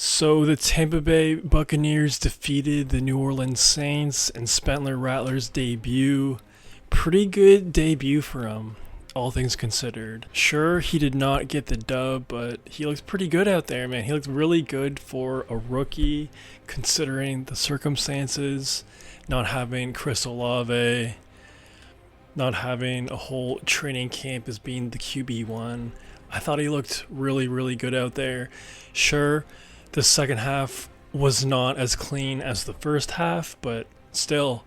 So the Tampa Bay Buccaneers defeated the New Orleans Saints in Spencer Rattler's debut. Pretty good debut for him, all things considered. Sure, he did not get the dub, but he looks pretty good out there, man. He looks really good for a rookie, considering the circumstances, not having Chris Olave, not having a whole training camp as being the QB1. I thought he looked really, really good out there. Sure, the second half was not as clean as the first half, but still,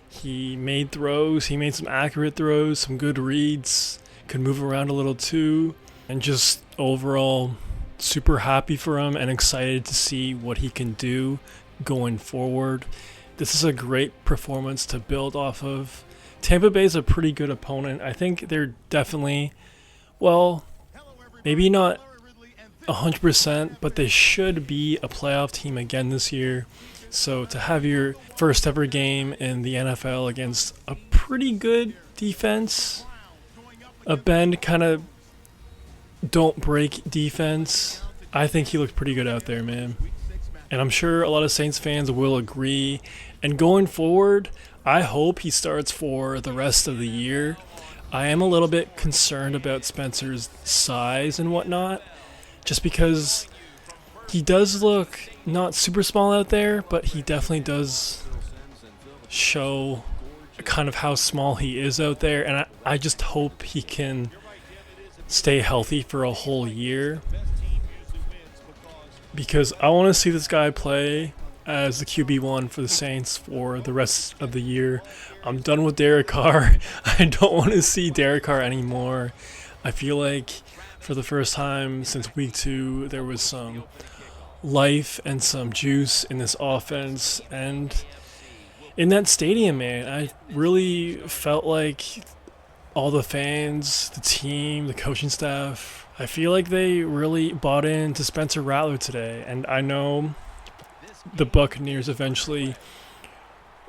he made throws. He made some accurate throws, some good reads, could move around a little too, and just overall super happy for him and excited to see what he can do going forward. This is a great performance to build off of. Tampa Bay is a pretty good opponent. I think they're definitely, well, maybe not 100%, but they should be a playoff team again this year. So to have your first ever game in the NFL against a pretty good defense, a bend kind of don't break defense, I think he looked pretty good out there, man. And I'm sure a lot of Saints fans will agree. And going forward, I hope he starts for the rest of the year. I am a little bit concerned about Spencer's size and whatnot, just because he does look not super small out there, but he definitely does show kind of how small he is out there. And I just hope he can stay healthy for a whole year, because I want to see this guy play as the QB1 for the Saints for the rest of the year. I'm done with Derek Carr. I don't want to see Derek Carr anymore. I feel like for the first time since week 2, there was some life and some juice in this offense. And in that stadium, man, I really felt like all the fans, the team, the coaching staff, I feel like they really bought into Spencer Rattler today. And I know the Buccaneers eventually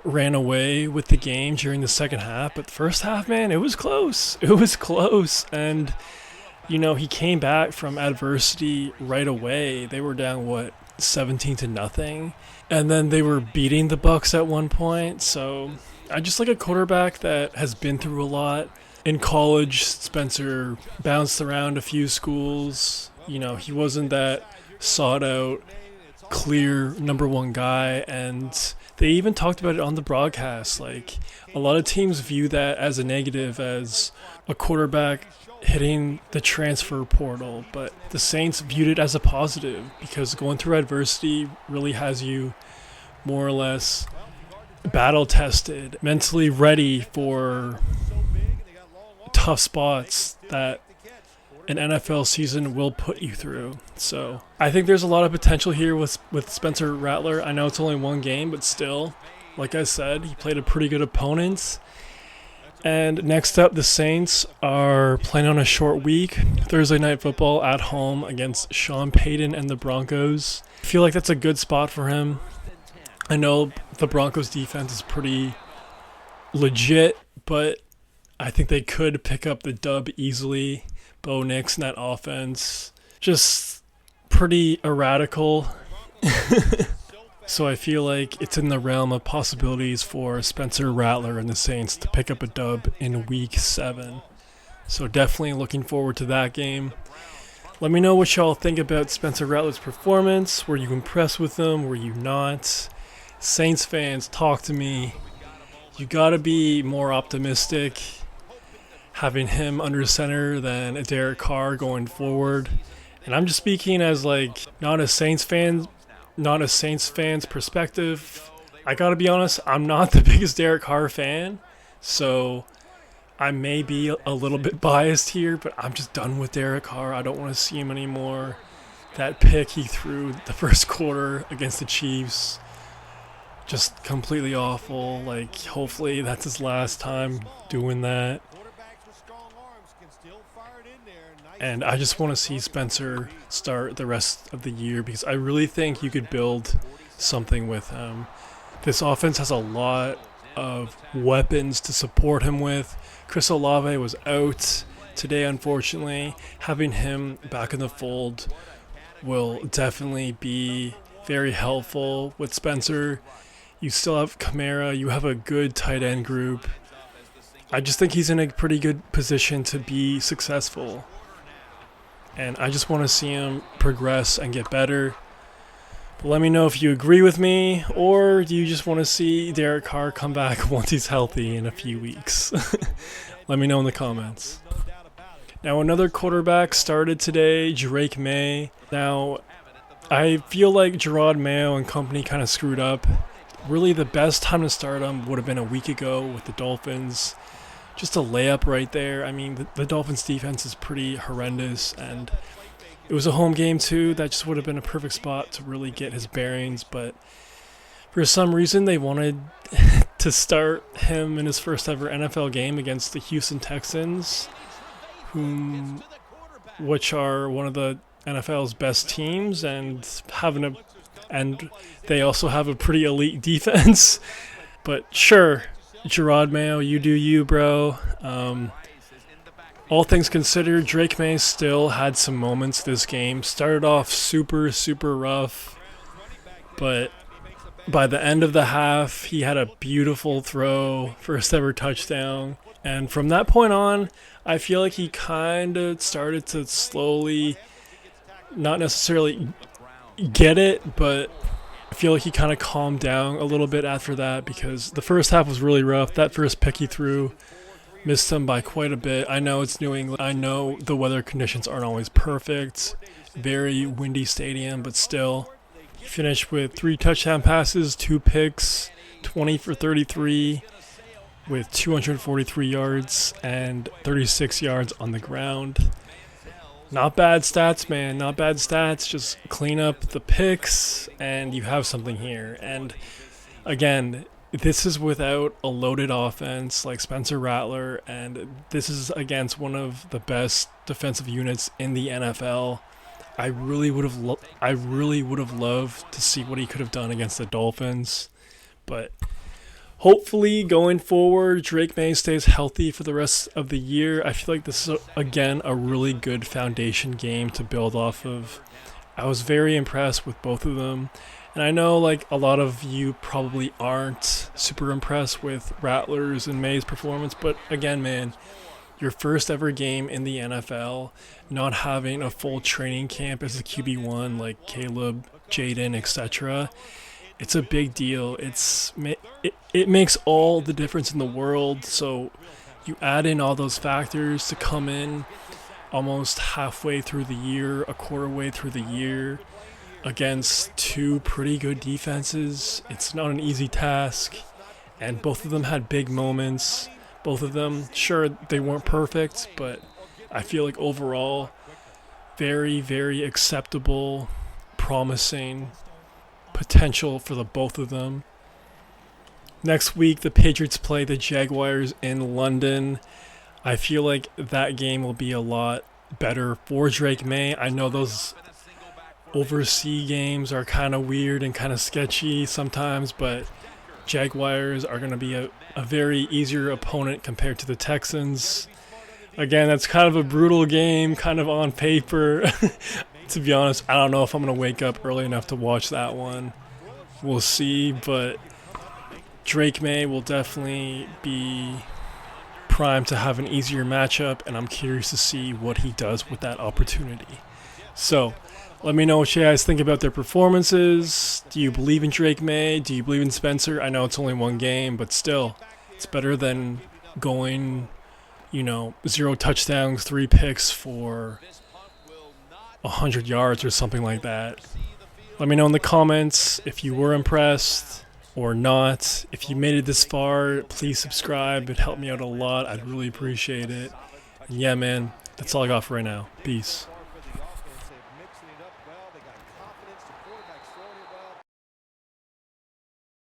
ran away with the game during the second half, but the first half, man, it was close. It was close. And you know, he came back from adversity right away. They were down 17-0, and then they were beating the Bucs at one point. So I just like a quarterback that has been through a lot. In college, Spencer bounced around a few schools. You know, he wasn't that sought out, clear number one guy, and they even talked about it on the broadcast. Like, a lot of teams view that as a negative, as a quarterback hitting the transfer portal, but the Saints viewed it as a positive, because going through adversity really has you more or less battle tested, mentally ready for tough spots that an NFL season will put you through. So I think there's a lot of potential here with Spencer Rattler. I know it's only one game, but still, like I said, he played a pretty good opponent. And next up, the Saints are playing on a short week. Thursday Night Football at home against Sean Payton and the Broncos. I feel like that's a good spot for him. I know the Broncos defense is pretty legit, but I think they could pick up the dub easily. Bo Nix and that offense, just pretty erratical. So I feel like it's in the realm of possibilities for Spencer Rattler and the Saints to pick up a dub in week 7. So definitely looking forward to that game. Let me know what y'all think about Spencer Rattler's performance. Were you impressed with him? Were you not? Saints fans, talk to me. You gotta be more optimistic having him under center than a Derek Carr going forward. And I'm just speaking as not a Saints fan's perspective. I gotta be honest, I'm not the biggest Derek Carr fan, so I may be a little bit biased here, but I'm just done with Derek Carr. I don't want to see him anymore. That pick he threw the first quarter against the Chiefs, just completely awful. Hopefully that's his last time doing that. And I just want to see Spencer start the rest of the year, because I really think you could build something with him. This offense has a lot of weapons to support him with. Chris Olave was out today, unfortunately. Having him back in the fold will definitely be very helpful with Spencer. You still have Kamara. You have a good tight end group. I just think he's in a pretty good position to be successful. And I just want to see him progress and get better. But let me know if you agree with me, or do you just want to see Derek Carr come back once he's healthy in a few weeks? Let me know in the comments. Now, another quarterback started today, Maye. Now, I feel like Gerard Mayo and company kind of screwed up. Really, the best time to start him would have been a week ago with the Dolphins. Just a layup right there. I mean, the Dolphins' defense is pretty horrendous, and it was a home game too. That just would have been a perfect spot to really get his bearings, but for some reason they wanted to start him in his first ever NFL game against the Houston Texans, which are one of the NFL's best teams, and they also have a pretty elite defense. But sure, Gerard Mayo, you do you, bro. All things considered, Maye still had some moments this game. Started off super, super rough, but by the end of the half, he had a beautiful throw, first ever touchdown. And from that point on, I feel like he kind of started to slowly, not necessarily get it, but I feel like he kind of calmed down a little bit after that, because the first half was really rough. That first pick he threw missed him by quite a bit. I know it's New England. I know the weather conditions aren't always perfect. Very windy stadium, but still. He finished with 3 touchdown passes, 2 picks, 20 for 33 with 243 yards and 36 yards on the ground. Not bad stats, man. Not bad stats. Just clean up the picks and you have something here. And again, this is without a loaded offense like Spencer Rattler, and this is against one of the best defensive units in the NFL. I really would have loved to see what he could have done against the Dolphins, but hopefully going forward, Maye stays healthy for the rest of the year. I feel like this is again a really good foundation game to build off of. I was very impressed with both of them. And I know like a lot of you probably aren't super impressed with Rattler's and Maye's performance, but again, man, your first ever game in the NFL, not having a full training camp as a QB1 like Caleb, Jaden, etc., it's a big deal. It makes all the difference in the world. So you add in all those factors to come in almost halfway through the year, a quarter way through the year, against 2 pretty good defenses. It's not an easy task, and both of them had big moments. Both of them, sure, they weren't perfect, but I feel like overall, very, very acceptable, promising potential for the both of them. Next week, the Patriots play the Jaguars in London. I feel like that game will be a lot better for Maye. I know those overseas games are kind of weird and kind of sketchy sometimes, but Jaguars are going to be a very easier opponent compared to the Texans. Again, that's kind of a brutal game, kind of on paper. To be honest, I don't know if I'm going to wake up early enough to watch that one. We'll see, but Maye will definitely be primed to have an easier matchup, and I'm curious to see what he does with that opportunity. So, let me know what you guys think about their performances. Do you believe in Maye? Do you believe in Spencer? I know it's only one game, but still, it's better than going, 0 touchdowns, 3 picks for 100 yards or something like that. Let me know in the comments if you were impressed or not. If you made it this far, please subscribe. It'd help me out a lot. I'd really appreciate it. And yeah, man, that's all I got for right now. Peace.